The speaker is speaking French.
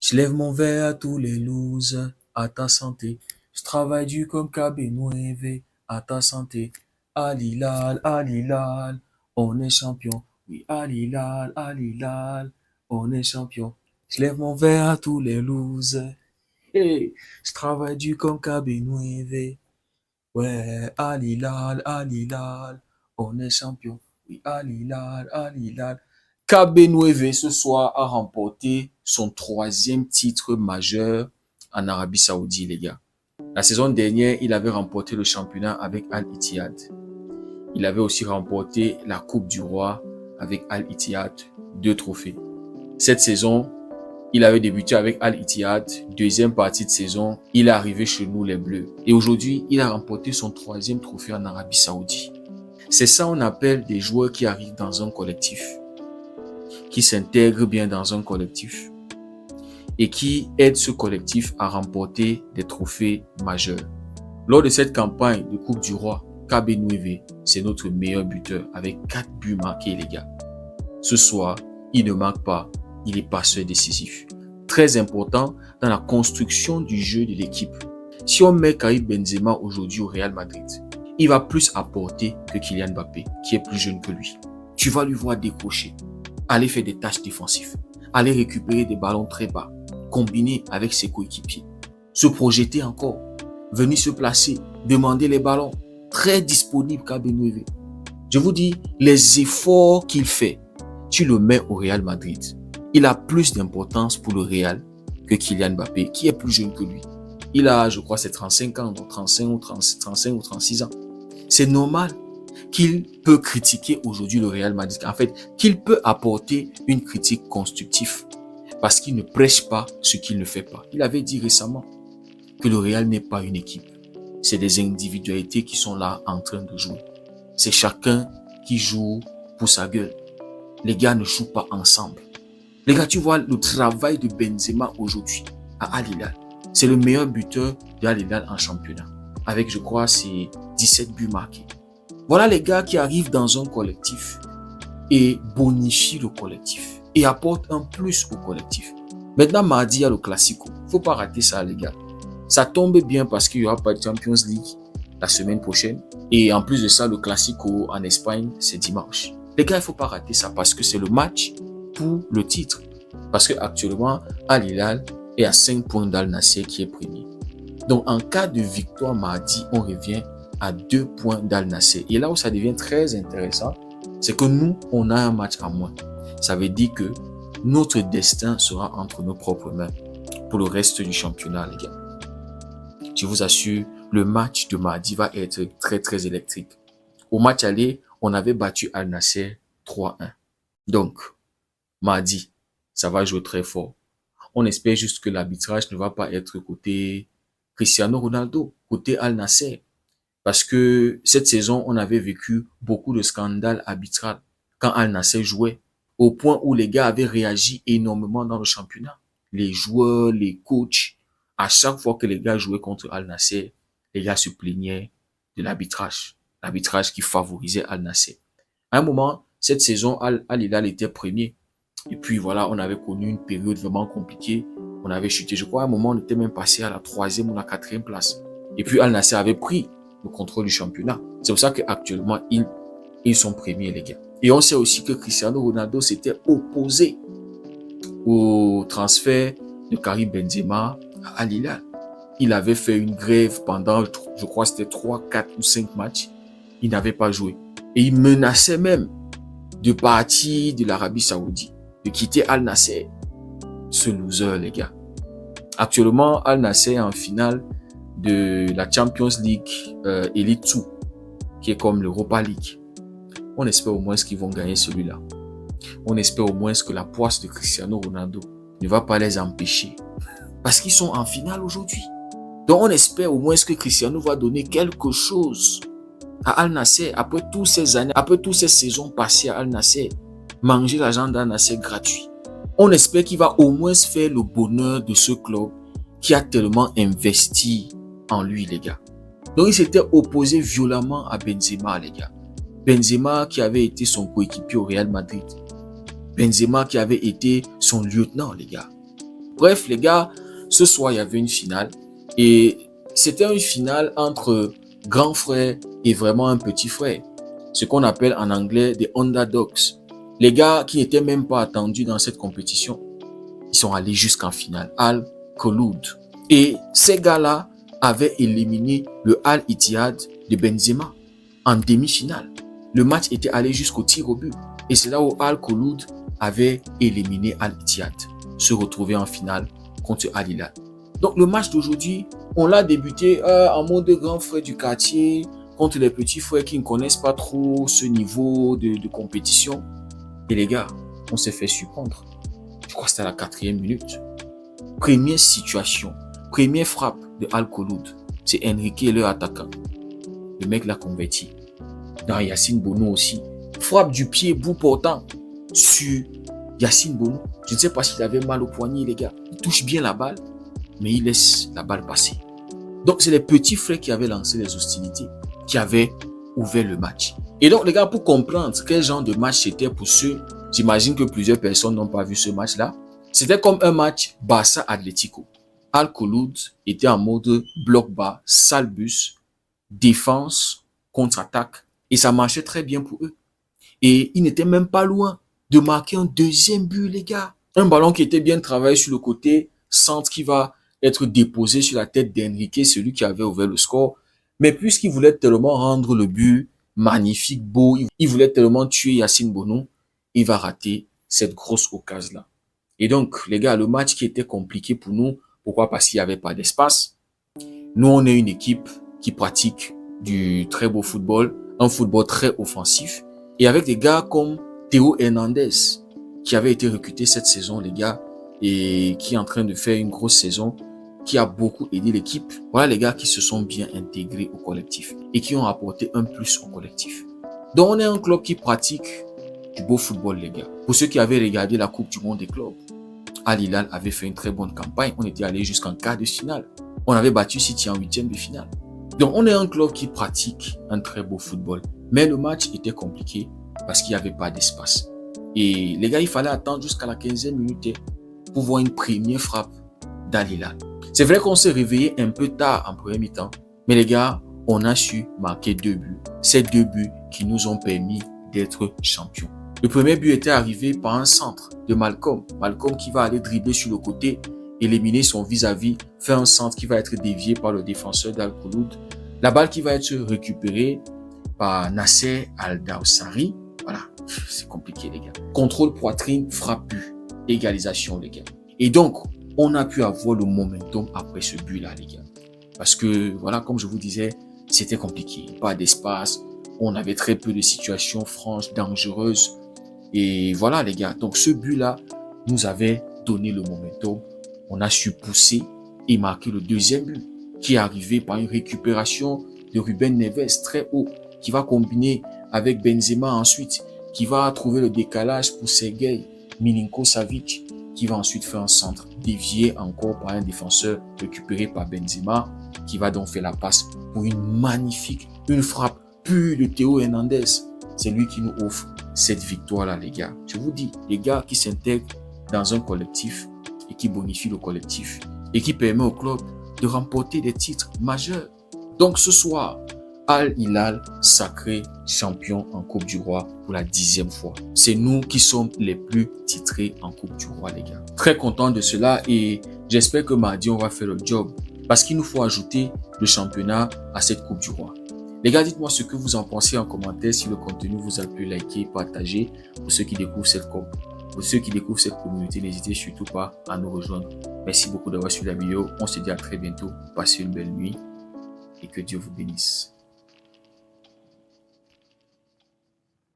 Je lève mon verre à tous les losers, à ta santé. Je travaille dur comme Kabenoeve, à ta santé. Alilal, Alilal, on est champion. Oui, Alilal, Alilal, on est champion. Je lève mon verre à tous les losers. Hey, je travaille dur comme Kabenoeve. Ouais, Alilal, Alilal, on est champion. Oui, Alilal, Alilal. KB ce soir a remporté son troisième titre majeur en Arabie Saoudite, les gars. La saison dernière, il avait remporté le championnat avec Al-Ittihad. Il avait aussi remporté la Coupe du Roi avec Al-Ittihad, 2 trophées. Cette saison, il avait débuté avec Al-Ittihad, deuxième partie de saison, il est arrivé chez nous les Bleus. Et aujourd'hui, il a remporté son troisième trophée en Arabie Saoudite. C'est ça on appelle des joueurs qui arrivent dans un collectif, qui s'intègrent bien dans un collectif et qui aident ce collectif à remporter des trophées majeurs. Lors de cette campagne de Coupe du Roi, KB9, c'est notre meilleur buteur avec 4 buts marqués, les gars. Ce soir, il ne manque pas, il est passeur décisif. Très important dans la construction du jeu de l'équipe. Si on met Karim Benzema aujourd'hui au Real Madrid, il va plus apporter que Kylian Mbappé, qui est plus jeune que lui. Tu vas lui voir décrocher, aller faire des tâches défensives, aller récupérer des ballons très bas, combiner avec ses coéquipiers, se projeter encore, venir se placer, demander les ballons, très disponible KB9. Je vous dis, les efforts qu'il fait, tu le mets au Real Madrid. Il a plus d'importance pour le Real que Kylian Mbappé, qui est plus jeune que lui. Il a, je crois, c'est 35 ans, donc 35 ou 36 ans. C'est normal qu'il peut critiquer aujourd'hui le Real Madrid. En fait, qu'il peut apporter une critique constructive parce qu'il ne prêche pas ce qu'il ne fait pas. Il avait dit récemment que le Real n'est pas une équipe. C'est des individualités qui sont là en train de jouer. C'est chacun qui joue pour sa gueule. Les gars ne jouent pas ensemble. Les gars, tu vois le travail de Benzema aujourd'hui à Al Hilal. C'est le meilleur buteur de Al Hilal en championnat. Avec, je crois, ses 17 buts marqués. Voilà les gars qui arrivent dans un collectif et bonifient le collectif et apportent un plus au collectif. Maintenant, mardi, il y a le Classico. Faut pas rater ça, les gars. Ça tombe bien parce qu'il n'y aura pas de Champions League la semaine prochaine. Et en plus de ça, le Classico en Espagne, c'est dimanche. Les gars, il faut pas rater ça parce que c'est le match pour le titre. Parce que actuellement, Al Hilal est à 5 points d'Al Nassr qui est premier. Donc, en cas de victoire mardi, on revient à 2 points d'Al Nassr. Et là où ça devient très intéressant, c'est que nous, on a un match à moins. Ça veut dire que notre destin sera entre nos propres mains pour le reste du championnat, les gars. Je vous assure, le match de mardi va être très, très électrique. Au match aller, on avait battu Al Nassr 3-1. Donc, mardi, ça va jouer très fort. On espère juste que l'arbitrage ne va pas être côté Cristiano Ronaldo, côté Al Nassr. Parce que cette saison, on avait vécu beaucoup de scandales arbitrales quand Al Nassr jouait, au point où les gars avaient réagi énormément dans le championnat. Les joueurs, les coachs, à chaque fois que les gars jouaient contre Al Nassr, les gars se plaignaient de l'arbitrage. L'arbitrage qui favorisait Al Nassr. À un moment, cette saison, Al Hilal était premier. Et puis voilà, on avait connu une période vraiment compliquée. On avait chuté. Je crois à un moment, on était même passé à la 3e ou la 4e place. Et puis Al Nassr avait pris le contrôle du championnat. C'est pour ça qu'actuellement, ils sont premiers, les gars. Et on sait aussi que Cristiano Ronaldo s'était opposé au transfert de Karim Benzema à Al Hilal. Il avait fait une grève pendant, je crois, c'était 3, 4 ou 5 matchs. Il n'avait pas joué. Et il menaçait même de partir de l'Arabie Saoudite, de quitter Al Nassr. Ce loser, les gars. Actuellement, Al Nassr est en finale de la Champions League Elite 2, qui est comme l'Europa League. On espère au moins qu'ils vont gagner celui-là. On espère au moins que la poisse de Cristiano Ronaldo ne va pas les empêcher. Parce qu'ils sont en finale aujourd'hui. Donc on espère au moins que Cristiano va donner quelque chose à Al Nassr après toutes ces années, après toutes ces saisons passées à Al Nassr. Manger l'argent d'Al Nassr gratuit. On espère qu'il va au moins faire le bonheur de ce club qui a tellement investi en lui, les gars. Donc, il s'était opposé violemment à Benzema, les gars. Benzema qui avait été son coéquipier au Real Madrid. Benzema qui avait été son lieutenant, les gars. Bref, les gars, ce soir, il y avait une finale. Et c'était une finale entre grand frère et vraiment un petit frère. Ce qu'on appelle en anglais des underdogs. Les gars qui n'étaient même pas attendus dans cette compétition. Ils sont allés jusqu'en finale. Al Kholoud. Et ces gars-là avaient éliminé le Al Ittihad de Benzema en demi-finale. Le match était allé jusqu'au tir au but. Et c'est là où Al Kholoud avait éliminé Al Ittihad, se retrouver en finale contre Al Hilal. Donc le match d'aujourd'hui, on l'a débuté en mode grand frère du quartier contre les petits frères qui ne connaissent pas trop ce niveau de compétition. Et les gars, on s'est fait surprendre. Je crois que c'était à la 4e minute. Première situation, première frappe de Al Kholoud. C'est Enrique, le attaquant. Le mec l'a converti. Dans Yacine Bono aussi. Frappe du pied, bout portant sur Yacine Bono. Je ne sais pas s'il avait mal au poignet, les gars. Il touche bien la balle, mais il laisse la balle passer. Donc, c'est les petits frères qui avaient lancé les hostilités, qui avaient ouvert le match. Et donc, les gars, pour comprendre quel genre de match c'était pour ceux, j'imagine que plusieurs personnes n'ont pas vu ce match-là. C'était comme un match Barça-Atlético. Al Kholoud était en mode bloc bas, sale bus, défense, contre-attaque. Et ça marchait très bien pour eux. Et ils n'étaient même pas loin de marquer un deuxième but, les gars. Un ballon qui était bien travaillé sur le côté, centre qui va être déposé sur la tête d'Enrique, celui qui avait ouvert le score. Mais puisqu'il voulait tellement rendre le but magnifique, beau, il voulait tellement tuer Yacine Bono, il va rater cette grosse occasion-là. Et donc, les gars, le match qui était compliqué pour nous, pourquoi? Parce qu'il n'y avait pas d'espace. Nous, on est une équipe qui pratique du très beau football, un football très offensif. Et avec des gars comme Théo Hernandez, qui avait été recruté cette saison, les gars, et qui est en train de faire une grosse saison, qui a beaucoup aidé l'équipe. Voilà les gars qui se sont bien intégrés au collectif et qui ont apporté un plus au collectif. Donc, on est un club qui pratique du beau football, les gars. Pour ceux qui avaient regardé la Coupe du Monde des clubs, Al Hilal avait fait une très bonne campagne. On était allé jusqu'en quart de finale. On avait battu City en 8e de finale. Donc, on est un club qui pratique un très beau football. Mais le match était compliqué parce qu'il n'y avait pas d'espace. Et les gars, il fallait attendre jusqu'à la 15e minute pour voir une première frappe d'Al Hilal. C'est vrai qu'on s'est réveillé un peu tard en première mi-temps. Mais les gars, on a su marquer 2 buts. Ces 2 buts qui nous ont permis d'être champions. Le premier but était arrivé par un centre de Malcolm. Malcolm qui va aller dribbler sur le côté, éliminer son vis-à-vis, faire un centre qui va être dévié par le défenseur d'Al Kholoud. La balle qui va être récupérée par Nasser Al-Dawsari. Voilà, c'est compliqué les gars. Contrôle poitrine, frappe but, égalisation les gars. Et donc, on a pu avoir le momentum après ce but-là les gars. Parce que, voilà, comme je vous disais, c'était compliqué. Pas d'espace, on avait très peu de situations franches, dangereuses. Et voilà les gars, donc ce but-là nous avait donné le momentum. On a su pousser et marquer le deuxième but qui est arrivé par une récupération de Ruben Neves très haut qui va combiner avec Benzema ensuite, qui va trouver le décalage pour Sergej Milinković qui va ensuite faire un centre dévié encore par un défenseur récupéré par Benzema qui va donc faire la passe pour une frappe pure de Théo Hernandez. C'est lui qui nous offre cette victoire-là, les gars. Je vous dis, les gars qui s'intègrent dans un collectif et qui bonifient le collectif et qui permet au club de remporter des titres majeurs. Donc ce soir, Al Hilal sacré champion en Coupe du Roi pour la 10e fois. C'est nous qui sommes les plus titrés en Coupe du Roi, les gars. Très content de cela et j'espère que mardi, on va faire le job parce qu'il nous faut ajouter le championnat à cette Coupe du Roi. Les gars, dites-moi ce que vous en pensez en commentaire. Si le contenu vous a plu, likez, partagez. Pour ceux qui découvrent cette communauté, n'hésitez surtout pas à nous rejoindre. Merci beaucoup d'avoir suivi la vidéo. On se dit à très bientôt. Passez une belle nuit et que Dieu vous bénisse.